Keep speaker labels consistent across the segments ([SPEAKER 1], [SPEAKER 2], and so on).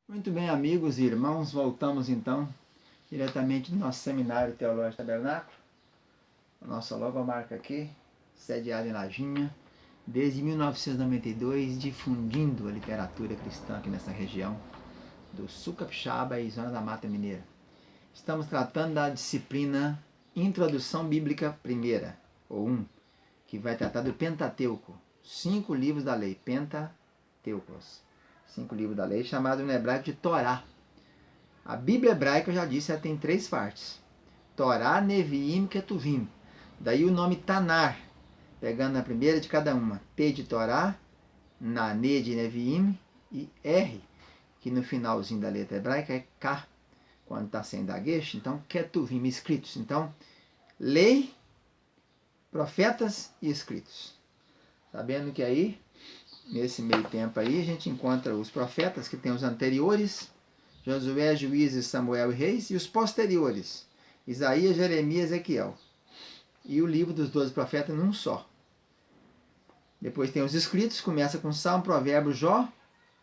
[SPEAKER 1] Muito bem, amigos e irmãos, voltamos então diretamente do nosso seminário Teológico Tabernáculo. A nossa logomarca aqui, sediada em Lajinha, desde 1992, difundindo a literatura cristã aqui nessa região do Sul Capixaba e Zona da Mata Mineira. Estamos tratando da disciplina Introdução Bíblica Primeira, ou 1, que vai tratar do Pentateuco, 5 livros da lei, Pentateucos. 5 livros da lei, chamado no hebraico de Torá. A Bíblia hebraica, eu já disse, ela tem 3 partes. Torá, Neviim e Ketuvim. Daí o nome Tanar, pegando a primeira de cada uma. T de Torá, Nané de Neviim e R, que no finalzinho da letra hebraica é K, quando está sem daguesh. Então, Ketuvim, escritos. Então, lei, profetas e escritos. Sabendo que aí, nesse meio tempo aí, a gente encontra os profetas, que tem os anteriores, Josué, Juízes, Samuel e Reis, e os posteriores, Isaías, Jeremias e Ezequiel. E o livro dos 12 profetas num só. Depois tem os escritos, começa com Salmo, Provérbio, Jó,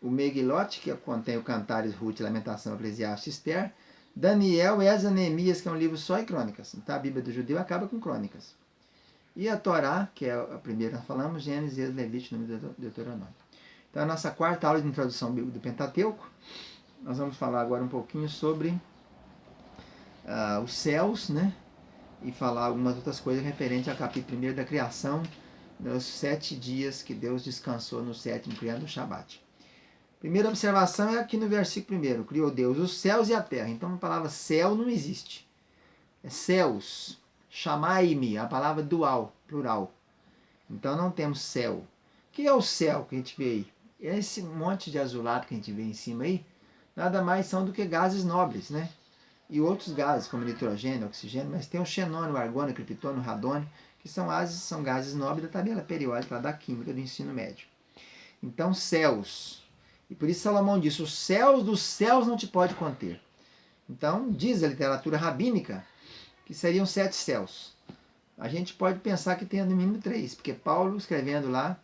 [SPEAKER 1] o Megilote, que contém o Cantares, Ruth, Lamentação, Eclesiastes, Esther, Daniel, Esdras, Neemias, que é um livro só, e Crônicas. Então a Bíblia do judeu acaba com Crônicas. E a Torá, que é a primeira que nós falamos, Gênesis, Êxodo, Levítico, Número, Deuteronômio. Então a nossa quarta aula de introdução bíblica do Pentateuco, nós vamos falar agora um pouquinho sobre os céus, né? E falar algumas outras coisas referentes ao capítulo 1 da criação, dos 7 dias que Deus descansou no 7º, criando o Shabat. Primeira observação é aqui no versículo 1. Criou Deus os céus e a terra. Então a palavra céu não existe. É céus. Chamai-me, a palavra dual, plural. Então não temos céu. O que é o céu que a gente vê aí? Esse monte de azulado que a gente vê em cima aí, nada mais são do que gases nobres, né? E outros gases, como nitrogênio, oxigênio, mas tem o xenônio, o argônio, o criptônio, o radônio, que são gases nobres da tabela periódica da química do ensino médio. Então, céus. E por isso Salomão disse, os céus dos céus não te pode conter. Então, diz a literatura rabínica que seriam 7 céus. A gente pode pensar que tenha no mínimo 3, porque Paulo, escrevendo lá,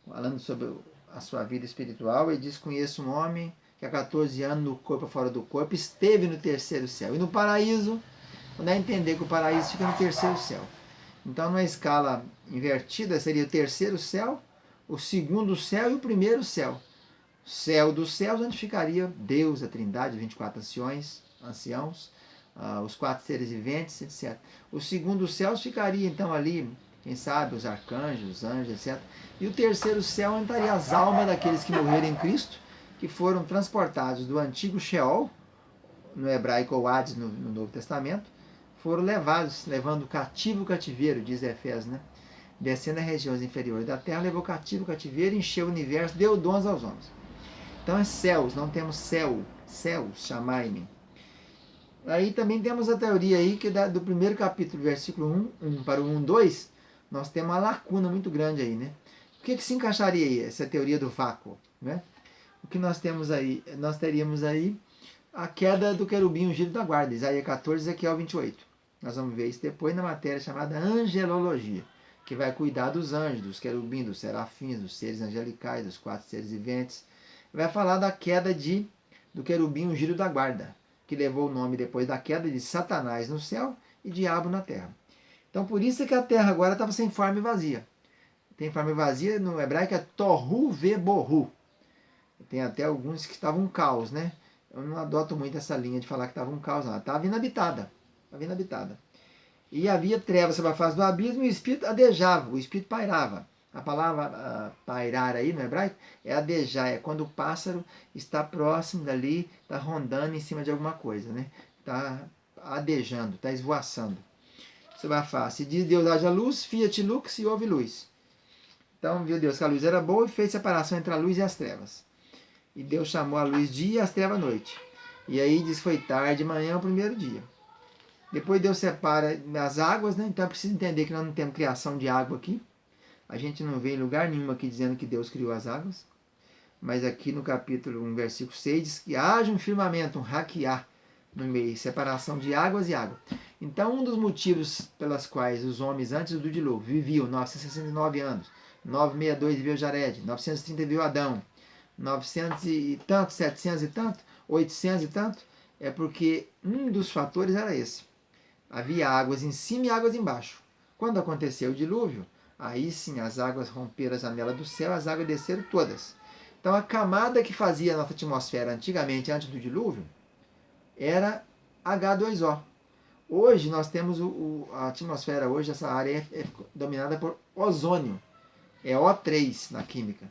[SPEAKER 1] falando sobre a sua vida espiritual, ele diz, conheço um homem que há 14 anos, no corpo ou fora do corpo, esteve no 3º céu. E no paraíso, quando é entender que o paraíso fica no 3º céu. Então, numa escala invertida, seria o 3º céu, o 2º céu e o 1º céu. Céu dos céus, onde ficaria Deus, a Trindade, 24 anciãos, os 4 seres viventes, etc. O 2º céu ficaria, então, ali, quem sabe, os arcanjos, os anjos, etc. E o 3º céu entraria as almas daqueles que morreram em Cristo, que foram transportados do antigo Sheol, no hebraico ou Hades no Novo Testamento, foram levados, levando cativo o cativeiro, diz Efésios, né? Descendo as regiões inferiores da terra, levou cativo o cativeiro, encheu o universo, deu dons aos homens. Então é céus, não temos céu, céus, chamai-me. Aí também temos a teoria aí que do primeiro capítulo, versículo 1 para o 1:2, nós temos uma lacuna muito grande aí, né? O que se encaixaria aí, essa teoria do vácuo, né? O que nós temos aí? Nós teríamos aí a queda do querubim ungido da guarda, Isaías 14, Ezequiel 28. Nós vamos ver isso depois na matéria chamada angelologia, que vai cuidar dos anjos, dos querubins, dos serafins, dos seres angelicais, dos 4 seres viventes. Vai falar da queda do querubim ungido da guarda, que levou o nome depois da queda de Satanás no céu e diabo na terra. Então por isso é que a terra agora estava sem forma e vazia. Tem forma e vazia, no hebraico é tohu veborhu. Tem até alguns que estavam um caos, né? Eu não adoto muito essa linha de falar que estava um caos, não. Ela estava inabitada. Estava inabitada. E havia trevas sobre a face do abismo e o espírito adejava, o espírito pairava. A palavra pairar aí no hebraico é adejar, é quando o pássaro está próximo dali, está rondando em cima de alguma coisa, né? Está adejando, está esvoaçando. Sobre a face. Diz Deus, haja luz, fiat lux e houve luz. Então viu Deus que a luz era boa e fez separação entre a luz e as trevas. E Deus chamou a luz dia e as trevas noite. E aí diz foi tarde, manhã é o primeiro dia. Depois Deus separa as águas, né? Então é preciso entender que nós não temos criação de água aqui. A gente não vê em lugar nenhum aqui dizendo que Deus criou as águas. Mas aqui no capítulo 1, versículo 6, diz que haja um firmamento, um raquiá no meio, separação de águas e água. Então um dos motivos pelas quais os homens antes do dilúvio viviam 969 anos, 962 viveu Jared, 930 viveu Adão, 900 e tanto, 700 e tanto, 800 e tanto, é porque um dos fatores era esse. Havia águas em cima e águas embaixo. Quando aconteceu o dilúvio, aí sim as águas romperam a janela do céu, as águas desceram todas. Então a camada que fazia a nossa atmosfera antigamente, antes do dilúvio, era H2O. Hoje nós temos a atmosfera, hoje essa área é dominada por ozônio. É O3 na química.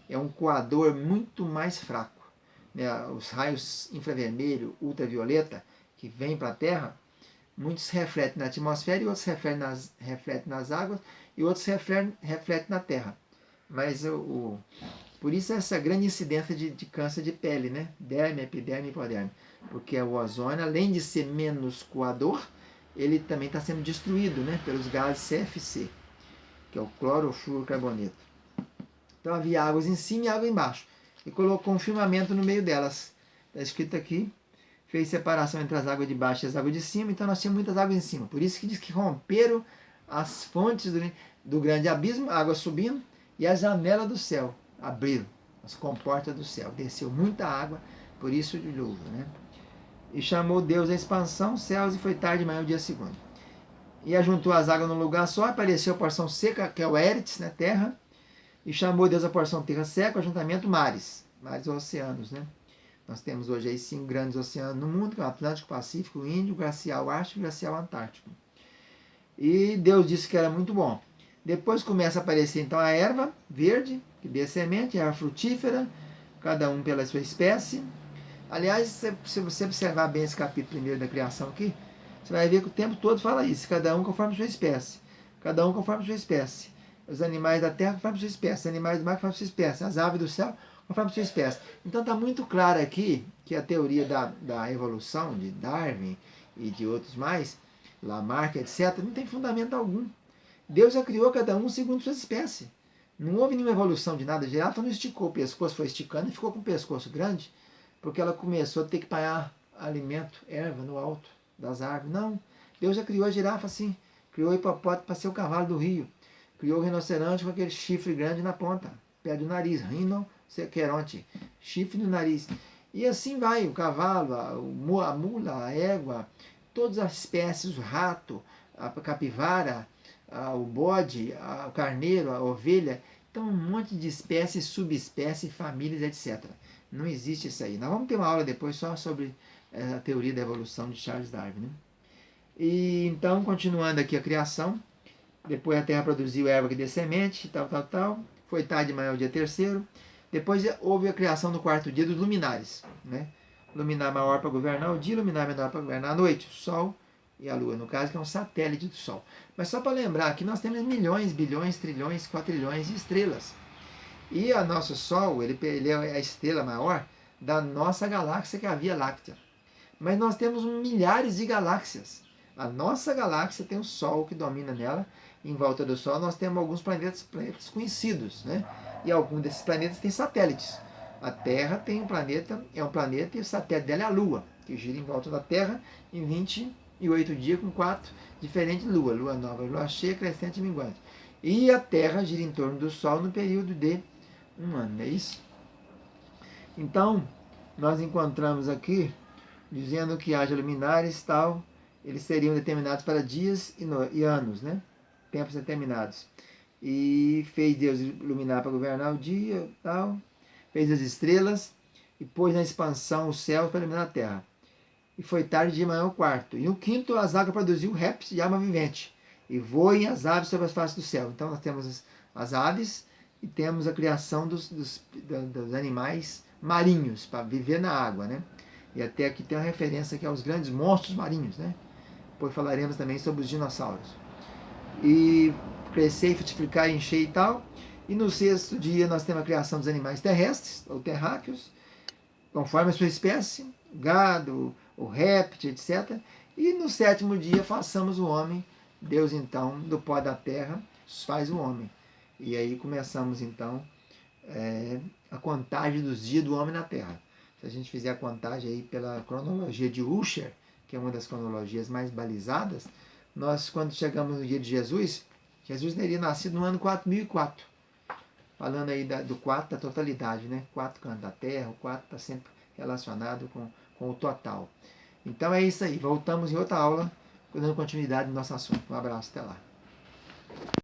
[SPEAKER 1] É um coador muito mais fraco. Né? Os raios infravermelho, ultravioleta, que vêm para a Terra, muitos refletem na atmosfera e outros refletem nas águas e outros refletem na Terra. Mas por isso essa grande incidência de câncer de pele, né? Derme, epiderme e hipoderme. Porque o ozônio, além de ser menos coador, ele também está sendo destruído, né? Pelos gases CFC, que é o clorofluorcarboneto. Então havia águas em cima e água embaixo. E colocou um firmamento no meio delas. Está escrito aqui, fez separação entre as águas de baixo e as águas de cima, então nós tínhamos muitas águas em cima. Por isso que diz que romperam as fontes do grande abismo, a água subindo, e a janela do céu abriram, as comportas do céu. Desceu muita água, por isso o dilúvio, né? E chamou Deus a expansão, céus, e foi tarde de manhã o dia segundo. E ajuntou as águas num lugar só, apareceu a porção seca, que é o Éretes, né, terra, e chamou Deus a porção terra seca, o ajuntamento mares ou oceanos, né? Nós temos hoje aí 5 grandes oceanos no mundo, que é o Atlântico, Pacífico, o Índico, o Glacial Ártico e o Glacial Antártico. E Deus disse que era muito bom. Depois começa a aparecer então a erva verde, que dê semente, a erva frutífera, cada um pela sua espécie. Aliás, se você observar bem esse capítulo primeiro da criação aqui, você vai ver que o tempo todo fala isso, cada um conforme a sua espécie. Cada um conforme a sua espécie. Os animais da terra conforme a sua espécie, os animais do mar conforme a sua espécie, as aves do céu conforme a sua espécie. Então está muito claro aqui que a teoria da evolução de Darwin e de outros mais, Lamarck, etc., não tem fundamento algum. Deus já criou cada um segundo sua espécie. Não houve nenhuma evolução de nada. A girafa não esticou o pescoço, foi esticando e ficou com o pescoço grande, porque ela começou a ter que pagar alimento, erva, no alto das árvores. Não. Deus já criou a girafa assim. Criou o hipopótamo para ser o cavalo do rio. Criou o rinoceronte com aquele chifre grande na ponta, perto do nariz. Rinoceronte, chifre no nariz. E assim vai, o cavalo, a mula, a égua, todas as espécies, o rato, a capivara, o bode, o carneiro, a ovelha. Então, um monte de espécies, subespécies, famílias, etc. Não existe isso aí. Nós vamos ter uma aula depois só sobre a teoria da evolução de Charles Darwin. Né? E então, continuando aqui a criação, depois a terra produziu erva que dê semente, tal. Foi tarde de manhã o dia terceiro. Depois houve a criação no quarto dia dos luminares. Né? Luminar maior para governar o dia, luminar menor para governar a noite. O Sol e a Lua, no caso, que é um satélite do Sol. Mas só para lembrar que nós temos milhões, bilhões, trilhões, quatrilhões de estrelas. E o nosso Sol, ele é a estrela maior da nossa galáxia, que é a Via Láctea. Mas nós temos milhares de galáxias. A nossa galáxia tem o Sol que domina nela. Em volta do Sol nós temos alguns planetas conhecidos, né? E alguns desses planetas têm satélites. A Terra tem um planeta e o satélite dela é a Lua, que gira em volta da Terra em 28 dias com 4 diferentes luas. Lua nova, lua cheia, crescente e minguante. E a Terra gira em torno do Sol no período de um ano, não é isso? Então, nós encontramos aqui, dizendo que haja luminares, tal, eles seriam determinados para dias e anos, né? Tempos determinados. E fez Deus iluminar para governar o dia, tal. Fez as estrelas e pôs na expansão os céus para iluminar a terra. E foi tarde de manhã o quarto. E no quinto as águas produziu répteis de alma vivente. E voem as aves sobre as faces do céu. Então nós temos as aves e temos a criação dos animais marinhos para viver na água, né? E até aqui tem uma referência aqui aos grandes monstros marinhos, né? Depois falaremos também sobre os dinossauros. E crescer, frutificar, encher e tal. E no sexto dia nós temos a criação dos animais terrestres, ou terráqueos, conforme a sua espécie, gado, o réptil, etc. E no sétimo dia façamos o homem. Deus então, do pó da terra, faz o homem. E aí começamos então a contagem dos dias do homem na terra. Se a gente fizer a contagem aí pela cronologia de Usher, que é uma das cronologias mais balizadas, nós, quando chegamos no dia de Jesus, Jesus teria nascido no ano 4004. Falando aí do 4 da totalidade, né? 4 cantos da terra, o 4 está sempre relacionado com o total. Então é isso aí. Voltamos em outra aula, dando continuidade no nosso assunto. Um abraço, até lá.